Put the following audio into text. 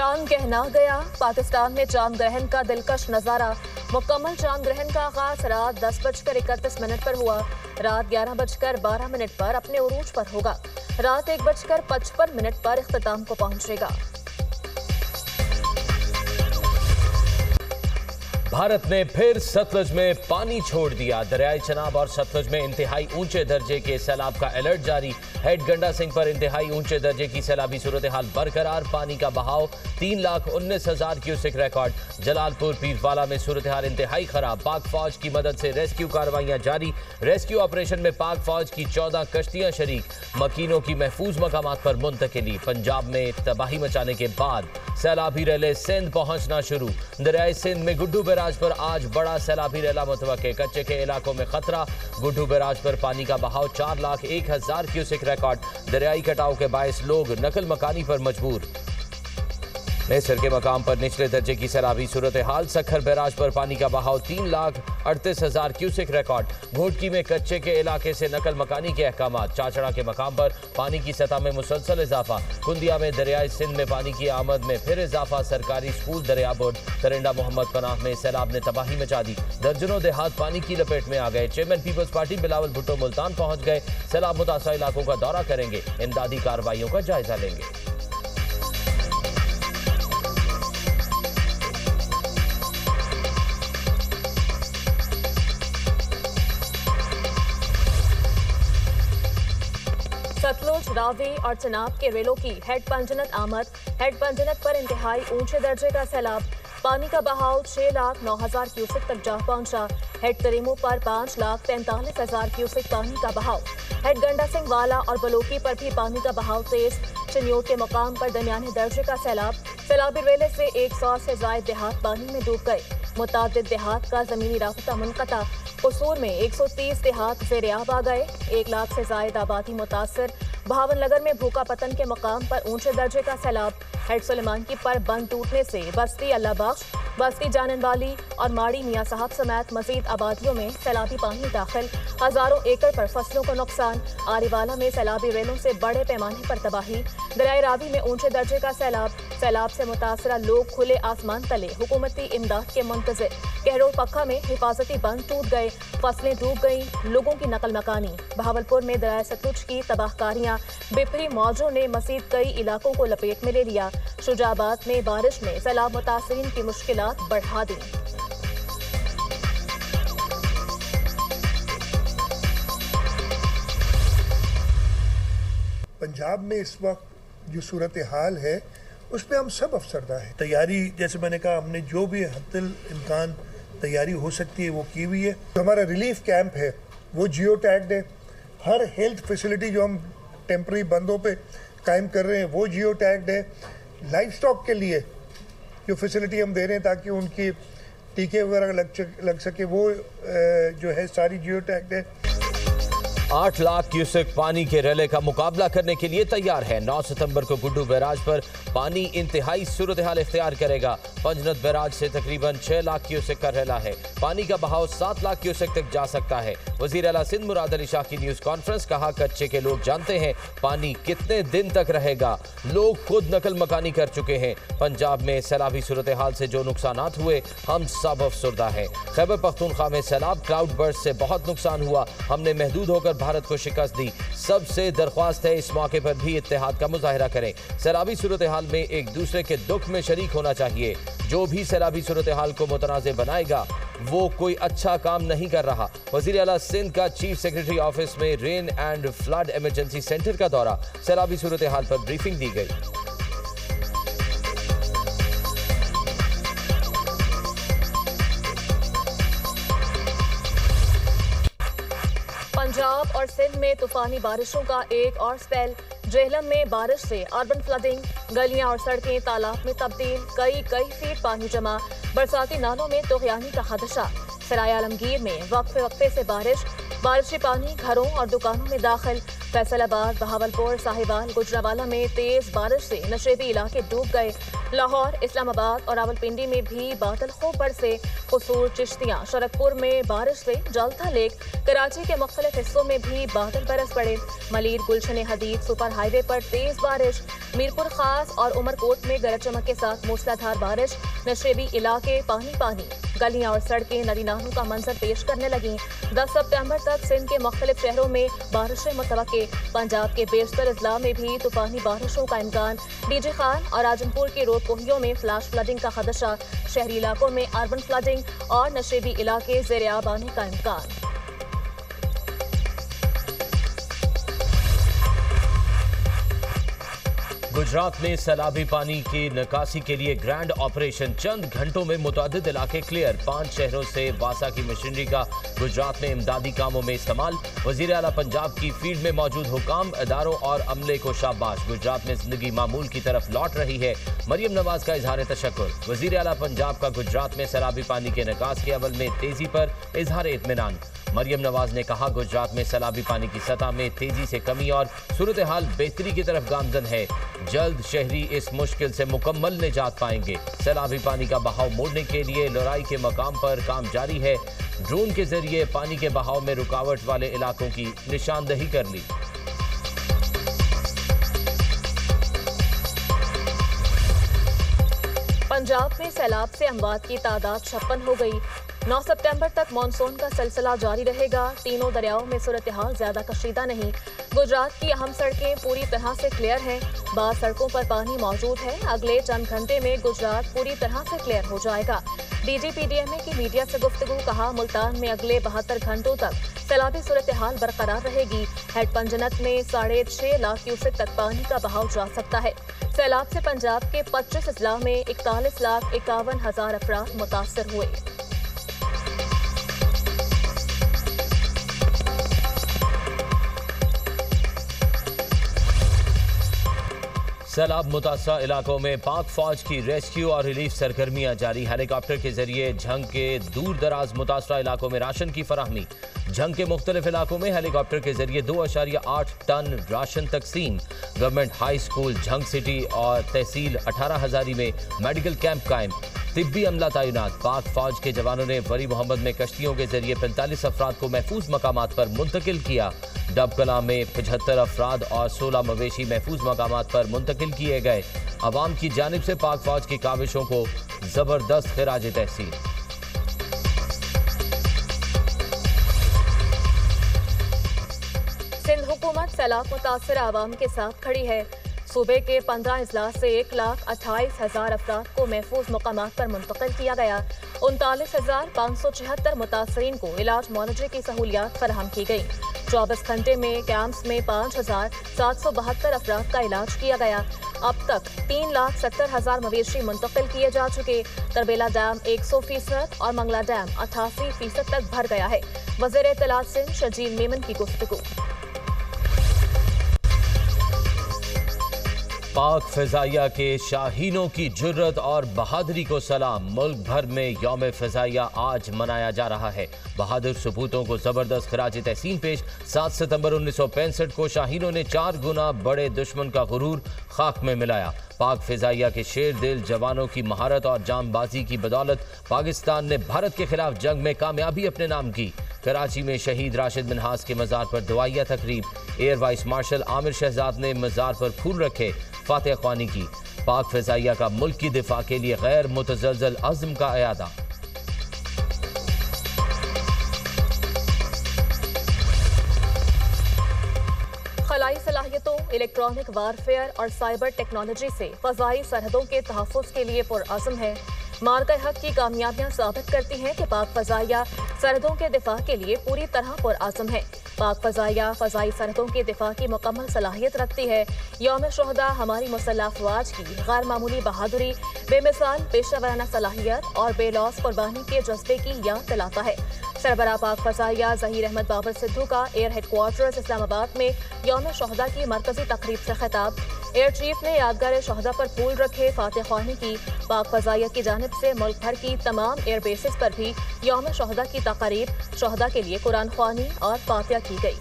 चांद गहना गया। पाकिस्तान में चांद ग्रहण का दिलकश नजारा। मुकम्मल चांद ग्रहण का आगाज रात 10:31 पर हुआ। रात 11:12 पर अपने उरूज पर होगा। रात 1:55 पर इख्तिताम को पहुंचेगा। भारत ने फिर सतलुज में पानी छोड़ दिया। दरियाई चनाब और सतलुज में इंतहाई ऊंचे दर्जे के सैलाब का अलर्ट जारी। हेड गंडा सिंह पर इंतहाई ऊंचे दर्जे की सैलाबी सूरत हाल बरकरार। पानी का बहाव 3,19,000 क्यूसेक रिकॉर्ड। जलालपुर पीरवाला में सूरत हाल इंतहाई खराब। पाक फौज की मदद से रेस्क्यू कार्रवाइयां जारी। रेस्क्यू ऑपरेशन में पाक फौज की 14 कश्तियां शरीक। मकीनों की महफूज मकामात पर मुंतकिली। पंजाब में तबाही मचाने के बाद सैलाबी रैले सिंध पहुंचना शुरू। दरियाई सिंध में गुड्डू बैराज पर आज बड़ा सैलाबी रैला मुतवक्के। कच्चे के इलाकों में खतरा। गुड्डू बैराज पर पानी का बहाव 4,01,000 क्यूसेक रिकॉर्ड। दरियाई कटाव के बायस लोग नकल मकानी पर मजबूर। नेसर के मकाम पर निचले दर्जे की सैलाबी सूरत हाल। सखर बैराज पर पानी का बहाव 3,38,000 क्यूसेक रिकॉर्ड। घोटकी में कच्चे के इलाके से नकल मकानी के अहकाम। चाचड़ा के मकाम पर पानी की सतह में मुसलसल इजाफा। कुंदिया में दरियाई सिंध में पानी की आमद में फिर इजाफा। सरकारी स्कूल दरियाबोर्ड तरिंडा मोहम्मद पनाह में सैलाब ने तबाही मचा दी। दर्जनों देहात पानी की लपेट में आ गए। Chairman peoples party Bilawal Bhutto Multan पहुंच गए। सैलाब मुतासरा इलाकों का दौरा करेंगे। इमदादी कार्रवाइयों का जायजा लेंगे। सतलुज, रावी और चनाब के रेलों की हेड पंजनत आमद। हेड पंजनत पर इंतहाई ऊंचे दर्जे का सैलाब। पानी का बहाव 6,09,000 क्यूसेक तक जा पहुंचा। हेड तरीमो पर 5,43,000 क्यूसेक पानी का बहाव। हेड गंडा सिंह वाला और बलोकी पर भी पानी का बहाव तेज। चिन्योट के मकाम पर दरमियाने दर्जे का सैलाब। सैलाबी रेले से 100 से जायद देहात पानी में डूब गए। मुतादिद देहात का जमीनी राबता मुनक़ता। कसूर में 130 देहात ज़ेर-ए-आब आ गए। 1 लाख से जायद आबादी मुतासर। भावनगर में भूखा पतन के मकाम पर ऊंचे दर्जे का सैलाब। हेड सुलेमानकी पर बंद टूटने से बस्ती अल्लाह बख्श, बस्ती जानन वाली और माड़ी मियाँ साहब समेत मजीद आबादियों में सैलाबी पानी दाखिल। हजारों एकड़ पर फसलों को नुकसान। आरीवाला में सैलाबी रेलों से बड़े पैमाने पर तबाही। दरियाई रावी में ऊंचे दर्जे का सैलाब। सैलाब से मुतासरा लोग खुले आसमान तले हुकूमती इमदाद के मुंतज़िर। कहरोल पक्का में हिफाजती बंद टूट गए। फसलें डूब गईं। लोगों की नकल मकानी। बहावलपुर में दरिया सतलुज की तबाहकारियां। बिफरी मौजों ने मजीद कई इलाकों को लपेट में ले लिया। शुजाबाद में बारिश ने सैलाब मुतासरीन की मुश्किलात बढ़ा दी। पंजाब में इस वक्त जो सूरत हाल है उस पर हम सब अफसरदा हैं। तैयारी जैसे मैंने कहा, हमने जो भी हद्दल इम्कान तैयारी हो सकती है वो की हुई है। जो हमारा रिलीफ कैंप है वो जियो टैग्ड है। हर हेल्थ फैसिलिटी जो हम टेम्पररी बंदों पे कायम कर रहे हैं वो जियो टैग्ड है। लाइफ स्टॉक के लिए जो फैसिलिटी हम दे रहे हैं ताकि उनकी टीके वगैरह लग सके वो जो है सारी जियो टैग्ड है। 8 लाख क्यूसेक पानी के रेले का मुकाबला करने के लिए तैयार है। 9 सितंबर को गुड्डू बैराज पर पानी इंतहाई सूरत हाल इख्तियार करेगा। पंजनत बैराज से तकरीबन 6 लाख क्यूसेक का रेला है। पानी का बहाव 7 लाख क्यूसेक तक जा सकता है। वजीर आला सिंध मुराद अली शाह की न्यूज कॉन्फ्रेंस। कहा, कच्चे के लोग जानते हैं पानी कितने दिन तक रहेगा। लोग खुद नकल मकानी कर चुके हैं। पंजाब में सैलाबी सूरत हाल से जो नुकसानात हुए हम सब अफसरदा हैं। खैबर पख्तूनख्वा में सैलाब क्लाउड बर्स्ट से बहुत नुकसान हुआ। हमने महदूद होकर भारत को शिकस्त दी। सबसे दरख्वास्त है इस मौके पर भी इत्तेहाद का मुजाहिरा करें। सैलाबी सूरत हाल में एक दूसरे के दुख में शरीक होना चाहिए। जो भी सैलाबी सूरत हाल को मुतनाज़ बनाएगा वो कोई अच्छा काम नहीं कर रहा। वज़ीर आला सिंध का चीफ सेक्रेटरी ऑफिस में rain and flood emergency centre का दौरा। सैलाबी सूरत हाल पर ब्रीफिंग दी गई। पंजाब और सिंध में तूफानी बारिशों का एक और स्पेल। जेहलम में बारिश से अर्बन फ्लडिंग। गलियां और सड़कें तालाब में तब्दील। कई फीट पानी जमा। बरसाती नालों में तुग़यानी का खदशा। सराय आलमगीर में वक्फे से बारिशी पानी घरों और दुकानों में दाखिल। फैसलाबाद, बहावलपुर, साहिवाल, गुजरावाला में तेज बारिश से नशेबी इलाके डूब गए। लाहौर, इस्लामाबाद और रावलपिंडी में भी बादल खूब बरसे। कसूर, चिश्तियां, शरकपुर में बारिश से जलथा लेक, कराची के मुख्तलिफ हिस्सों में भी बादल बरस पड़े। मलीर, गुलशन हदीद सुपर हाईवे पर तेज बारिश। मीरपुर खास और उमरकोट में गरज चमक के साथ मूसलाधार बारिश। नशेबी इलाके पानी पानी, गलियां और सड़कें नदी नालों का मंजर पेश करने लगी। 10 सितंबर तक सिंध के मुख्तलिफ शहरों में बारिशें मुतवक्के। पंजाब के बेशतर अजला में भी तूफानी बारिशों का इम्कान। डीजी खान और राजनपुर के रोदकोहियों में फ्लैश फ्लडिंग का खदशा। शहरी इलाकों में अर्बन फ्लडिंग और नशेबी इलाके ज़ेर आब आने का इम्कान। गुजरात में सैलाबी पानी की निकासी के लिए ग्रैंड ऑपरेशन। चंद घंटों में मुतअद्दिद इलाके क्लियर। 5 शहरों से वासा की मशीनरी का गुजरात में इमदादी कामों में इस्तेमाल। वजीर आला पंजाब की फील्ड में मौजूद हुकाम, इदारों और अमले को शाबाश। गुजरात में जिंदगी मामूल की तरफ लौट रही है। मरियम नवाज का इजहार तशक्कुर। वजीर आला पंजाब का गुजरात में सैलाबी पानी के निकास के अमल में तेजी पर इजहार इत्मीनान। मरियम नवाज ने कहा, गुजरात में सैलाबी पानी की सतह में तेजी से कमी और सूरत हाल बेहतरी की तरफ गामजन है। जल्द शहरी इस मुश्किल से मुकम्मल निजात पाएंगे। सैलाबी पानी का बहाव मोड़ने के लिए लोराई के मकाम पर काम जारी है। ड्रोन के जरिए पानी के बहाव में रुकावट वाले इलाकों की निशानदही कर ली। पंजाब में सैलाब से अमवात की तादाद 56 हो गई। 9 सितंबर तक मानसून का सिलसिला जारी रहेगा। तीनों दरियाओं में सूरत हाल ज्यादा कशीदा नहीं। गुजरात की अहम सड़कें पूरी तरह से क्लियर हैं। बाद सड़कों पर पानी मौजूद है। अगले चंद घंटे में गुजरात पूरी तरह से क्लियर हो जाएगा। DGPDMA की मीडिया से गुफ्तगू। कहा, मुल्तान में अगले 72 घंटों तक सैलाबी सूरत हाल बरकरार रहेगी। हेड पंजनत में 6.5 लाख क्यूसेक तक पानी का बहाव जा सकता है। सैलाब से पंजाब के 25 अजला में 41,51,000 अफराद मुतासर हुए। सैलाब मुतासरा इलाकों में पाक फौज की रेस्क्यू और रिलीफ सरगर्मियां जारी। हेलीकॉप्टर के जरिए झंग के दूर दराज मुतासरा इलाकों में राशन की फराहमी। झंग के मुख्तलिफ इलाकों में हेलीकॉप्टर के जरिए 2.8 टन राशन तकसीम। Government high school Jhang city और तहसील 18 हजारी में मेडिकल कैंप कायम। तिब्बी अमला तैनात। पाक फौज के जवानों ने वरी मोहम्मद में कश्तियों के जरिए 45 अफराद को महफूज मकामात पर मुंतकिल किया। डबकला में 75 अफराद और 16 मवेशी महफूज मकामात पर मुंतकिल किए गए। अवाम की जानिब से पाक फौज की काविशों को जबरदस्त खिराज तहसीन। सिंध हुकूमत सैलाब मुतासर आवाम के साथ खड़ी है। सूबे के 15 अजला से 1,28,000 अफराद को महफूज मकामात पर मुंतकिल किया गया। 39,576 मुतासरीन को इलाज मुआलजे की सहूलियात फराहम की गई। 24 घंटे में कैंप्स में 5,772 अफराद का इलाज किया गया। अब तक 3,70,000 मवेशी मुंतकिल किए जा चुके। तरबेला डैम 100% और मंगला डैम 88% तक भर गया है। वज़ीर इत्तलात सिंध शजील मेमन की गुफ्तगू। पाक फ़िज़ाइया के शाहीनों की जुर्रत और बहादुरी को सलाम। मुल्क भर में यौम फ़िज़ाइया आज मनाया जा रहा है। बहादुर सपूतों को ज़बरदस्त खिराज तहसीन पेश। 7 सितंबर 1965 को शाहीनों ने 4 गुना बड़े दुश्मन का गुरूर खाक में मिलाया। पाक फ़िज़ाइया के शेर दिल जवानों की महारत और जांबाजी की बदौलत पाकिस्तान ने भारत के खिलाफ जंग में कामयाबी अपने नाम की। कराची में शहीद राशिद मिन्हास के मज़ार पर दुआया तकरीब। Air vice marshal Aamir Shahzad ने मज़ार पर फूल रखे, फातिहा ख्वानी की। पाक फ़िज़ाइया का मुल्क की दिफा के लिए गैर मुतज़लज़ल अज़्म का अयादा। खलाई सलाहियतों, इलेक्ट्रॉनिक वारफेयर और साइबर टेक्नोलॉजी से फ़ज़ाई सरहदों के तहफ़्फ़ुज़ के लिए पुरअज़्म है। मार्का हक की कामयाबियां साबित करती हैं कि पाक फ़ज़ाइया सरहदों के दिफा के लिए पूरी तरह पुरअज़्म है। पाक फ़ज़ाइया फ़ज़ाई सरहदों के दिफा की मुकम्मल सलाहियत रखती है। यौम शुहदा हमारी मुसल्लह अफ़वाज की गैर मामूली बहादुरी, बेमिसाल पेशेवराना सलाहियत और बेलौस कुर्बानी के जज्बे की याद दिलाता है। सरबराह पाक फ़ज़ाइया ज़हीर अहमद बाबर सिद्धू का एयर हेडक्वार्टर्स इस्लामाबाद में यौम शुहदा की मरकजी तकरीब से खिताब। एयर चीफ ने यादगार शहदा पर फूल रखे, फातिहा ख्वानी की। पाक फ़ज़ाइया की जानिब से मुल्क भर की तमाम एयर बेसिस पर भी यौम शुहदा की तक़रीब, शुहदा के लिए कुरान ख्वानी और फातिहा की गई।